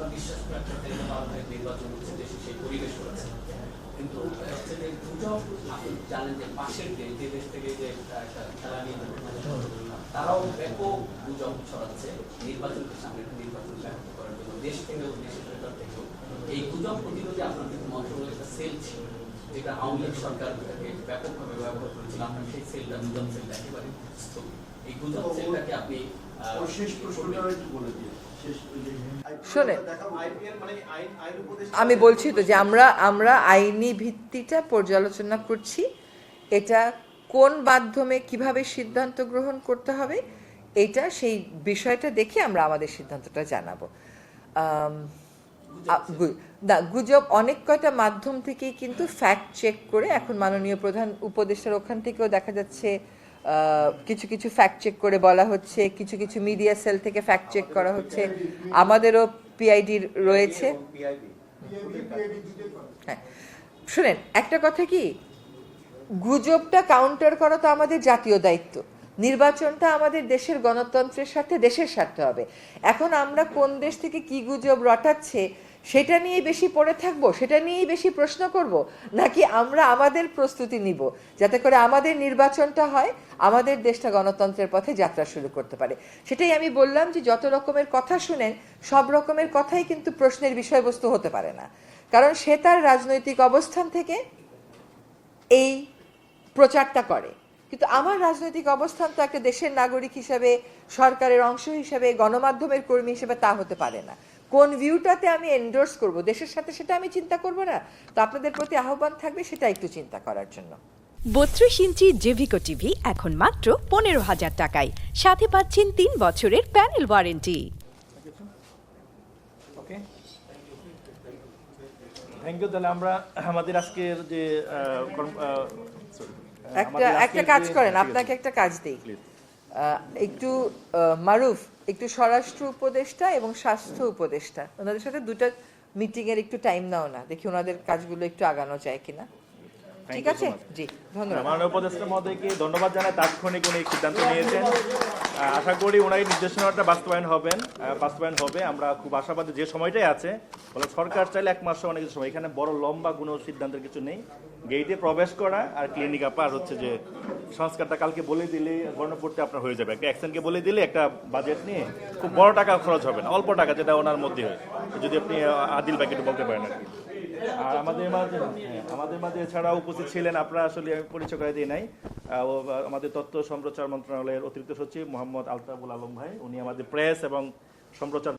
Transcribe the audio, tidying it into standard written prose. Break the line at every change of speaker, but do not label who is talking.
আমরা বিশ্বাস করি একটা পারমানেন্ট নির্বাচন হচ্ছে দেশে সেই পরিবেশ রয়েছে, কিন্তু হচ্ছে যে গুজব আপনি জানেন যে পাশের যে দেশ থেকে যে একটা খেলা নিয়ে তারাও ব্যাপক গুজব ছড়াচ্ছে নির্বাচনকে সামনে নির্বাচন ব্যাহত করার জন্য দেশ থেকেও দেশের ভেতর থেকেও। এই গুজব প্রতিরোধে আপনার কিন্তু মন্ত্রণালয়ের একটা সেল ছিল যেটা আওয়ামী লীগ সরকার ব্যাপকভাবে ব্যবহার করেছিল, আপনার সেই সেলটা গুজব সেলটা একেবারে স্থগিত। এই গুজব সেলটাকে আপনি
শেষ প্রশ্নটা একটু বলে দিয়ে
শোনেন, আমি বলছি তো যে আমরা আইনি ভিত্তিটা পর্যালোচনা করছি, এটা কোন মাধ্যমে কিভাবে সিদ্ধান্ত গ্রহণ করতে হবে এটা সেই বিষয়টা দেখে আমরা আমাদের সিদ্ধান্তটা জানাবো। গুজব অনেক কয়টা মাধ্যম থেকেই কিন্তু ফ্যাক্ট চেক করে এখন মাননীয় প্রধান উপদেষ্টার ওখান থেকেও দেখা যাচ্ছে কিছু কিছু ফ্যাক্ট চেক করে বলা হচ্ছে, কিছু কিছু মিডিয়া সেল থেকে ফ্যাক্ট চেক করা হচ্ছে, আমাদেরও পিআইডি রয়েছে। হ্যাঁ, শুনেন একটা কথা কি, গুজবটা কাউন্টার করা তো আমাদের জাতীয় দায়িত্ব, নির্বাচনটা আমাদের দেশের গণতন্ত্রের সাথে দেশের স্বার্থে হবে। এখন আমরা কোন দেশ থেকে কি গুজব রটাচ্ছে সেটা নিয়ে বেশি পড়ে থাকবো, সেটা নিয়েই বেশি প্রশ্ন করব, নাকি আমরা আমাদের প্রস্তুতি নিব যাতে করে আমাদের নির্বাচনটা হয়, আমাদের দেশটা গণতন্ত্রের পথে যাত্রা শুরু করতে পারে। সেটাই আমি বললাম যে যত রকমের কথা শুনেন সব রকমের কথাই কিন্তু প্রশ্নের বিষয়বস্তু হতে পারে না, কারণ সে তার রাজনৈতিক অবস্থান থেকে এই প্রচারটা করে। কিন্তু আমার রাজনৈতিক অবস্থান তো একটা দেশের নাগরিক হিসেবে, সরকারের অংশ হিসেবে, গণমাধ্যমের কর্মী হিসেবে তা হতে পারে না। কোন ভিউটাতে আমি এন্ডোর্স করব দেশের সাথে সেটা আমি চিন্তা করব না? তো আপনাদের প্রতি আহ্বান থাকবে সেটা একটু চিন্তা করার জন্য।
32 ইঞ্চি জেভিকো টিভি এখন মাত্র 15,000 টাকায়, সাথে পাচ্ছেন 3 বছরের panel warranty.
Okay, thank you. তাহলে আমরা আমাদের আজকের যে
একটা কাজ করেন, আপনাকে একটা কাজ দেই, একটু মারুফ একটু স্বরাষ্ট্র উপদেষ্টা এবং স্বাস্থ্য উপদেষ্টা ওনাদের সাথে দুটো মিটিং এর একটু টাইম নাও না, দেখি ওনাদের কাজগুলো একটু আগানো যায় কিনা। ঠিক আছে, জি ধন্যবাদ।
মাননীয় উপদেষ্টা মহোদয়কে ধন্যবাদ জানাই, তাৎক্ষণিক উনি সিদ্ধান্ত নিয়েছেন। আশা করি ওনার এই নির্দেশনাটা বাস্তবায়ন হবে। আমরা খুব আশাবাদী, যে সময়টাই আছে বলে সরকার চাইলে 1 মাস অনেক সময়, এখানে বড় লম্বা কোনো সিদ্ধান্তের কিছু নেই। গেইটে প্রবেশ করা আর ক্লিনিক আপা, আর হচ্ছে যে সংস্কারটা কালকে বলে দিলে গণপূর্তি আপনার হয়ে যাবে। একটা অ্যাকশনকে বলে দিলে একটা বাজেট নিয়ে খুব বড় টাকা খরচ হবে না, অল্প টাকা যেটা ওনার মধ্যে হয়। যদি আপনি আদিল ভাইকে একটু বলতে পারেন আর কি। আর আমাদের মাঝে এছাড়াও উপস্থিত ছিলেন, আপনারা আসলে আমি পরিচয় করে দিই নাই, আমাদের তথ্য সম্প্রচার মন্ত্রণালয়ের অতিরিক্ত সচিব মোহাম্মদ আলতাফুল আলম ভাই, উনি আমাদের প্রেস এবং সম্প্রচার